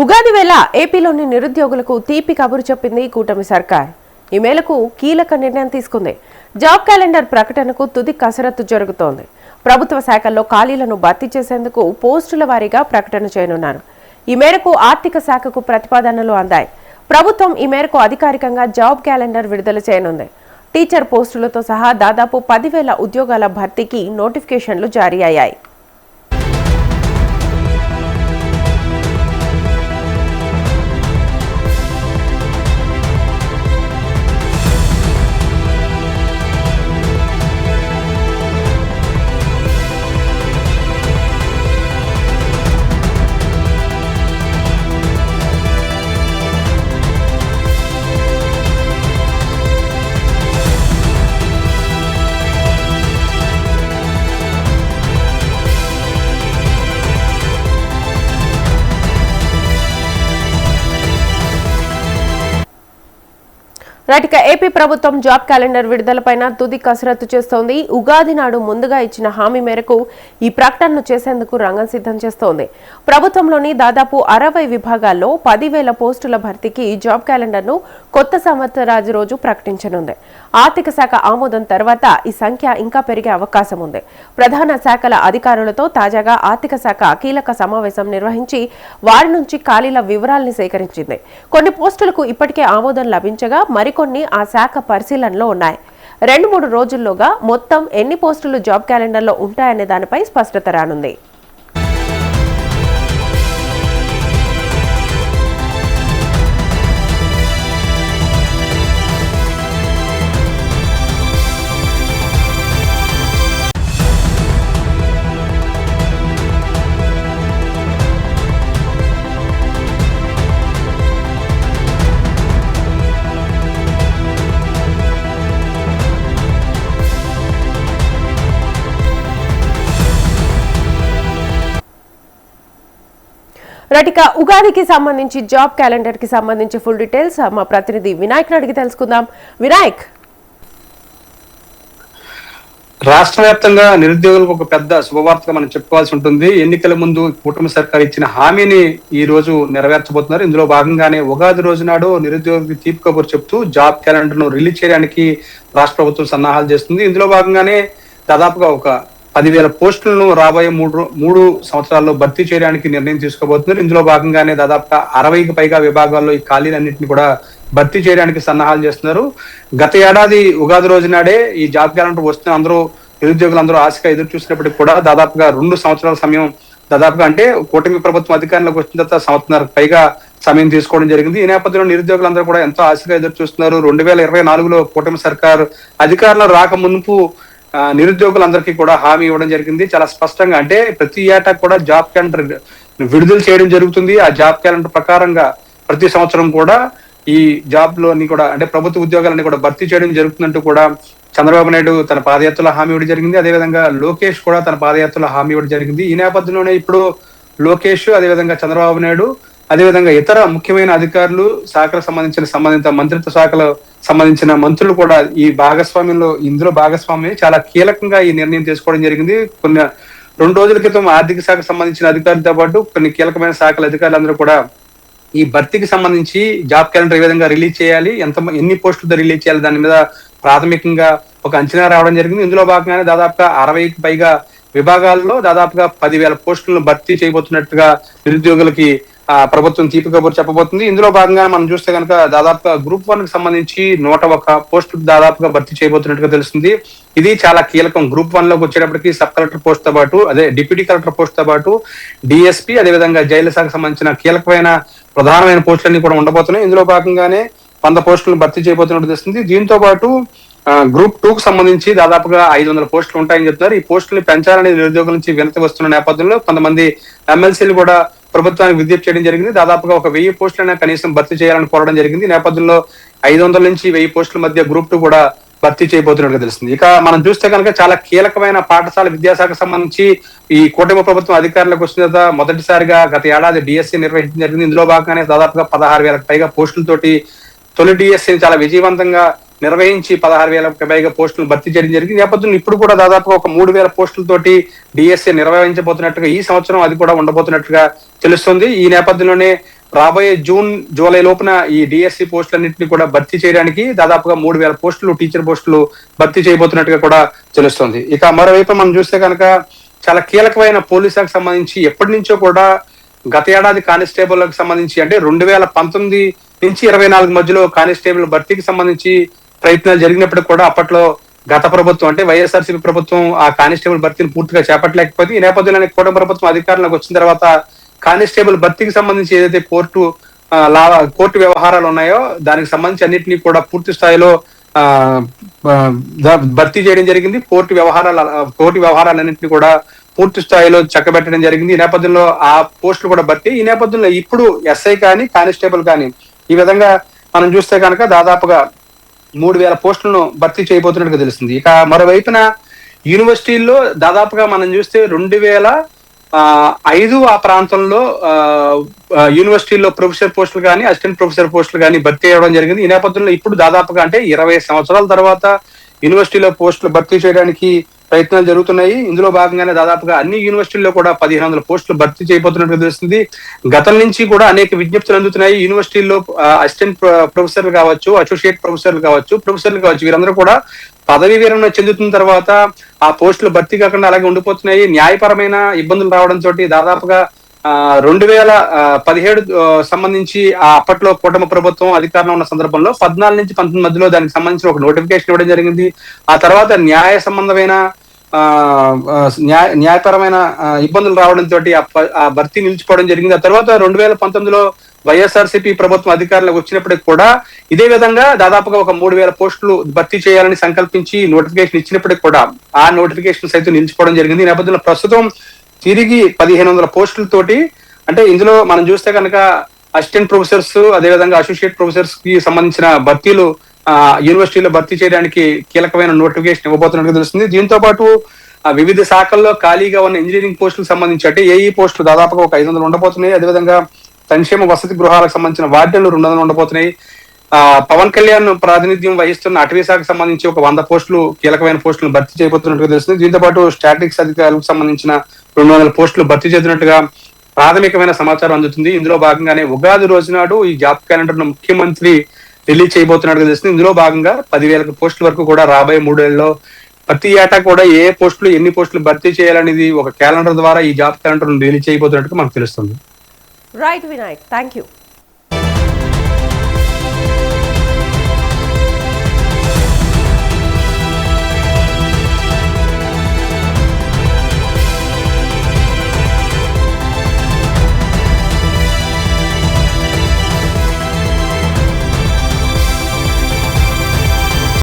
ఉగాది వేళ ఏపీలోని నిరుద్యోగులకు తీపి కబురు చెప్పింది కూటమి సర్కార్. ఈ మేరకు కీలక నిర్ణయం తీసుకుంది. జాబ్ క్యాలెండర్ ప్రకటనకు తుది కసరత్తు జరుగుతోంది. ప్రభుత్వ శాఖల్లో ఖాళీలను భర్తీ చేసేందుకు పోస్టుల వారీగా ప్రకటన చేయనున్నారు. ఈ మేరకు ఆర్థిక శాఖకు ప్రతిపాదనలు అందాయి. ప్రభుత్వం ఈ మేరకు అధికారికంగా జాబ్ క్యాలెండర్ విడుదల చేయనుంది. టీచర్ పోస్టులతో సహా దాదాపు 10,000 ఉద్యోగాల భర్తీకి నోటిఫికేషన్లు జారీ అయ్యాయి. రైట్గా ఏపీ ప్రభుత్వం జాబ్ క్యాలెండర్ విడుదలపైన తుది కసరత్తు చేస్తోంది. ఉగాది నాడు ముందుగా ఇచ్చిన హామీ మేరకు ఈ ప్రకటనను చేసేందుకు రంగం సిద్ధం చేస్తోంది. ప్రభుత్వంలోని దాదాపు 60 విభాగాల్లో 10,000 పోస్టుల భర్తీకి జాబ్ క్యాలెండర్ను కొత్త సంవత్సరాది రోజు ప్రకటించనుంది. ఆర్థిక శాఖ ఆమోదం తర్వాత ఈ సంఖ్య ఇంకా పెరిగే అవకాశం ఉంది. ప్రధాన శాఖల అధికారులతో తాజాగా ఆర్థిక శాఖ కీలక సమావేశం నిర్వహించి వారి నుంచి ఖాళీల వివరాల్ని సేకరించింది. కొన్ని పోస్టులకు ఇప్పటికే ఆమోదం లభించగా మరికొన్ని ఆ శాఖ పరిశీలనలో ఉన్నాయి. 2-3 రోజుల్లోగా మొత్తం ఎన్ని పోస్టులు జాబ్ క్యాలెండర్లో ఉంటాయనే దానిపై స్పష్టత రానుంది. రైట్, ఉగాదికి సంబంధించి జాబ్ క్యాలెండర్ కి సంబంధించి ఫుల్ డీటెయిల్స్ మా ప్రతినిధి వినాయక్ అడిగి తెలుసుకుందాం. వినాయక్, రాష్ట్ర వ్యాప్తంగా నిరుద్యోగులకు ఒక పెద్ద శుభవార్తగా మనం చెప్పుకోవాల్సి ఉంటుంది. ఎన్నికల ముందు కూటమి సర్కార్ ఇచ్చిన హామీని ఈ రోజు నెరవేర్చబోతున్నారు. ఇందులో భాగంగానే ఉగాది రోజు నాడు నిరుద్యోగులకు తీపి కబురు చెప్తూ జాబ్ క్యాలెండర్ ను రిలీజ్ చేయడానికి రాష్ట్ర ప్రభుత్వం సన్నాహాలు చేస్తుంది. ఇందులో భాగంగానే దాదాపుగా ఒక 10,000 పోస్టులను రాబోయే మూడు సంవత్సరాల్లో భర్తీ చేయడానికి నిర్ణయం తీసుకోబోతున్నారు. ఇందులో భాగంగానే దాదాపుగా 60కి పైగా విభాగాల్లో ఈ ఖాళీలన్నింటినీ కూడా భర్తీ చేయడానికి సన్నాహాలు చేస్తున్నారు. గత ఏడాది ఉగాది రోజు నాడే ఈ జాబ్ క్యాలెండర్ వస్తున్న నిరుద్యోగులందరూ ఆశగా ఎదురు చూసినప్పటికీ కూడా దాదాపుగా 2 సంవత్సరాల సమయం దాదాపుగా అంటే కూటమి ప్రభుత్వం అధికారంలోకి వచ్చిన తర్వాత సంవత్సరానికి పైగా సమయం తీసుకోవడం జరిగింది. ఈ నేపథ్యంలో నిరుద్యోగులందరూ కూడా ఎంతో ఆశగా ఎదురు చూస్తున్నారు. 2024లో కూటమి సర్కార్ అధికారంలో రాక మునుపు నిరుద్యోగులందరికీ కూడా హామీ ఇవ్వడం జరిగింది. చాలా స్పష్టంగా అంటే ప్రతి ఏటా కూడా జాబ్ క్యాలెండర్ విడుదల చేయడం జరుగుతుంది. ఆ జాబ్ క్యాలెండర్ ప్రకారంగా ప్రతి సంవత్సరం కూడా ఈ జాబ్ లోని కూడా అంటే ప్రభుత్వ ఉద్యోగాలని కూడా భర్తీ చేయడం జరుగుతుందంటూ కూడా చంద్రబాబు నాయుడు తన పాదయాత్రలో హామీ ఇవ్వడం జరిగింది. అదేవిధంగా లోకేష్ కూడా తన పాదయాత్రలో హామీ ఇవ్వడం జరిగింది. ఈ నేపథ్యంలోనే ఇప్పుడు లోకేష్, అదేవిధంగా చంద్రబాబు నాయుడు, అదేవిధంగా ఇతర ముఖ్యమైన అధికారులు, శాఖలకు సంబంధిత మంత్రిత్వ శాఖలు సంబంధించిన మంత్రులు కూడా ఈ ఇందులో భాగస్వామ్యం చాలా కీలకంగా ఈ నిర్ణయం తీసుకోవడం జరిగింది. 2 రోజుల క్రితం ఆర్థిక శాఖకు సంబంధించిన అధికారులతో పాటు కొన్ని కీలకమైన శాఖల అధికారులందరూ కూడా ఈ భర్తీకి సంబంధించి జాబ్ క్యాలెండర్ ఏ విధంగా రిలీజ్ చేయాలి, ఎన్ని పోస్టులతో రిలీజ్ చేయాలి దాని మీద ప్రాథమికంగా ఒక అంచనా రావడం జరిగింది. ఇందులో భాగంగానే దాదాపుగా 60కి పైగా విభాగాల్లో దాదాపుగా 10,000 పోస్టులను భర్తీ చేయబోతున్నట్టుగా నిరుద్యోగులకి ప్రభుత్వం తీపి కబురు చెప్పబోతుంది. ఇందులో భాగంగా మనం చూస్తే కనుక దాదాపుగా గ్రూప్ 1 కి సంబంధించి 101 పోస్టు దాదాపుగా భర్తీ చేయబోతున్నట్టుగా తెలుస్తుంది. ఇది చాలా కీలకం. గ్రూప్ 1 లోకి వచ్చేటప్పటికి సబ్ కలెక్టర్ పోస్ట్ తో పాటు డిప్యూటీ కలెక్టర్ పోస్ట్ తో పాటు డిఎస్పీ, అదేవిధంగా జైలు శాఖకు సంబంధించిన కీలకమైన ప్రధానమైన పోస్టులన్నీ కూడా ఉండబోతున్నాయి. ఇందులో భాగంగానే 100 పోస్టులను భర్తీ చేయబోతున్నట్టు తెలుస్తుంది. దీంతో పాటు గ్రూప్ 2 కు సంబంధించి దాదాపుగా 500 పోస్టులు ఉంటాయని చెప్తున్నారు. ఈ పోస్టులను పెంచాలని నిరుద్యోగుల నుంచి వినతి వస్తున్న నేపథ్యంలో కొంతమంది ఎమ్మెల్సీలు కూడా ప్రభుత్వానికి విజ్ఞప్తి చేయడం జరిగింది. దాదాపుగా ఒక 1000 పోస్టులైనా కనీసం భర్తీ చేయాలని కోరడం జరిగింది. ఈ నేపథ్యంలో 500 నుంచి 1000 పోస్టుల మధ్య గ్రూప్ 2 కూడా భర్తీ చేయబోతున్నట్టుగా తెలుస్తుంది. ఇక మనం చూస్తే కనుక చాలా కీలకమైన పాఠశాల విద్యాశాఖకు సంబంధించి ఈ కూటమి ప్రభుత్వం అధికారంలోకి వచ్చిన తర్వాత మొదటిసారిగా గత ఏడాది డిఎస్సీ నిర్వహించడం జరిగింది. ఇందులో భాగంగానే దాదాపుగా 16,000కి పైగా పోస్టులతోటి తొలి డిఎస్సీని చాలా విజయవంతంగా నిర్వహించి 16,000కి పైగా పోస్టులు భర్తీ చేయడం జరిగింది. నేపథ్యంలో ఇప్పుడు కూడా దాదాపుగా ఒక 3,000 పోస్టులతోటి డిఎస్సీ నిర్వహించబోతున్నట్టుగా ఈ సంవత్సరం అది కూడా ఉండబోతున్నట్టుగా తెలుస్తుంది. ఈ నేపథ్యంలోనే రాబోయే జూన్ జూలై లోపున ఈ డిఎస్సి పోస్టులన్నింటినీ కూడా భర్తీ చేయడానికి దాదాపుగా 3,000 పోస్టులు టీచర్ పోస్టులు భర్తీ చేయబోతున్నట్టుగా కూడా తెలుస్తుంది. ఇక మరోవైపు మనం చూస్తే కనుక చాలా కీలకమైన పోలీస్ శాఖకు సంబంధించి ఎప్పటి నుంచో కూడా గత ఏడాది కానిస్టేబుల్కి సంబంధించి అంటే 2019 నుంచి 24 మధ్యలో కానిస్టేబుల్ భర్తీకి సంబంధించి ప్రయత్నాలు జరిగినప్పుడు కూడా అప్పట్లో గత ప్రభుత్వం అంటే వైఎస్ఆర్సీపీ ప్రభుత్వం ఆ కానిస్టేబుల్ భర్తీని పూర్తిగా చేపట్టలేకపోతే ఈ నేపథ్యంలో కూటమి ప్రభుత్వం అధికారంలోకి వచ్చిన తర్వాత కానిస్టేబుల్ భర్తీకి సంబంధించి ఏదైతే కోర్టు వ్యవహారాలు ఉన్నాయో దానికి సంబంధించి అన్నింటినీ కూడా పూర్తి స్థాయిలో భర్తీ చేయడం జరిగింది. కోర్టు వ్యవహారాలన్నింటినీ కూడా పూర్తి స్థాయిలో చక్కబెట్టడం జరిగింది. ఈ నేపథ్యంలో ఆ పోస్టులు కూడా భర్తీ. ఈ నేపథ్యంలో ఇప్పుడు ఎస్ఐ కానీ కానిస్టేబుల్ కానీ ఈ విధంగా మనం చూస్తే కనుక దాదాపుగా 3,000 పోస్టులను భర్తీ చేయబోతున్నట్టుగా తెలుస్తుంది. ఇక మరోవైపున యూనివర్సిటీల్లో దాదాపుగా మనం చూస్తే 2005 ఆ ప్రాంతంలో యూనివర్సిటీల్లో ప్రొఫెసర్ పోస్టులు కానీ అసిస్టెంట్ ప్రొఫెసర్ పోస్టులు కానీ భర్తీ అవ్వడం జరిగింది. ఈ నేపథ్యంలో ఇప్పుడు దాదాపుగా అంటే 20 సంవత్సరాల తర్వాత యూనివర్సిటీలో పోస్టులు భర్తీ చేయడానికి ప్రయత్నాలు జరుగుతున్నాయి. ఇందులో భాగంగానే దాదాపుగా అన్ని యూనివర్సిటీల్లో కూడా 1,500 పోస్టులు భర్తీ చేయబోతున్నట్టు తెలుస్తుంది. గతం నుంచి కూడా అనేక విజ్ఞప్తులు అందుతున్నాయి. యూనివర్సిటీల్లో అసిస్టెంట్ ప్రొఫెసర్లు కావచ్చు, అసోసియేట్ ప్రొఫెసర్లు కావచ్చు వీరందరూ కూడా పదవీ విరమణ చెందుతున్న తర్వాత ఆ పోస్టులు భర్తీ కాకుండా అలాగే ఉండిపోతున్నాయి. న్యాయపరమైన ఇబ్బందులు రావడంతో దాదాపుగా 2017 సంబంధించి అప్పట్లో కూటమి ప్రభుత్వం అధికారంలో ఉన్న సందర్భంలో 14 నుంచి 19 మధ్యలో దానికి సంబంధించిన ఒక నోటిఫికేషన్ ఇవ్వడం జరిగింది. ఆ తర్వాత న్యాయపరమైన ఇబ్బందులు రావడంతో ఆ భర్తీ నిలిచిపోవడం జరిగింది. ఆ తర్వాత 2019లో వైఎస్ఆర్సీపీ ప్రభుత్వం అధికారంలోకి వచ్చినప్పటికి కూడా ఇదే విధంగా దాదాపుగా ఒక 3,000 పోస్టులు భర్తీ చేయాలని సంకల్పించి నోటిఫికేషన్ ఇచ్చినప్పటికి కూడా ఆ నోటిఫికేషన్ సైతం నిలిచిపోవడం జరిగింది. ఈ నేపథ్యంలో ప్రస్తుతం తిరిగి 1,500 పోస్టులతోటి అంటే ఇందులో మనం చూస్తే కనుక అసిస్టెంట్ ప్రొఫెసర్స్ అదేవిధంగా అసోసియేట్ ప్రొఫెసర్స్ కి సంబంధించిన భర్తీలు యూనివర్సిటీలో భర్తీ చేయడానికి కీలకమైన నోటిఫికేషన్ ఇవ్వబోతున్నట్టు తెలుస్తుంది. దీంతో పాటు వివిధ శాఖల్లో ఖాళీగా ఉన్న ఇంజనీరింగ్ పోస్టులకు సంబంధించి అంటే ఏఈ పోస్టులు దాదాపుగా ఒక 500 ఉండబోతున్నాయి. అదేవిధంగా సంక్షేమ వసతి గృహాలకు సంబంధించిన వార్డులు 200 ఉండబోతున్నాయి. పవన్ కళ్యాణ్ ప్రాతినిధ్యం వహిస్తున్న అటవీ శాఖకు సంబంధించి ఒక 100 పోస్టులు కీలకమైన పోస్టులను భర్తీ చేయబోతున్నట్టుగా తెలుస్తుంది. దీంతో పాటు స్టాటిక్స్ అధికారులకు సంబంధించిన 200 పోస్టులు భర్తీ చేసినట్టుగా ప్రాథమికమైన సమాచారం అందుతుంది. ఇందులో భాగంగానే ఉగాది రోజు నాడు ఈ జాబ్ క్యాలెండర్ ను ముఖ్యమంత్రి రిలీజ్ చేయబోతున్నట్టుగా తెలుస్తుంది. ఇందులో భాగంగా 10,000 పోస్టుల వరకు కూడా రాబోయే 3 ఏళ్లలో ప్రతి ఏటా కూడా ఏ పోస్టులు ఎన్ని పోస్టులు భర్తీ చేయాలనేది ఒక క్యాలెండర్ ద్వారా ఈ జాబ్ క్యాలెండర్ రిలీజ్ చేయబోతున్నట్టుగా మనకు తెలుస్తుంది. Right Vinayak, thank you.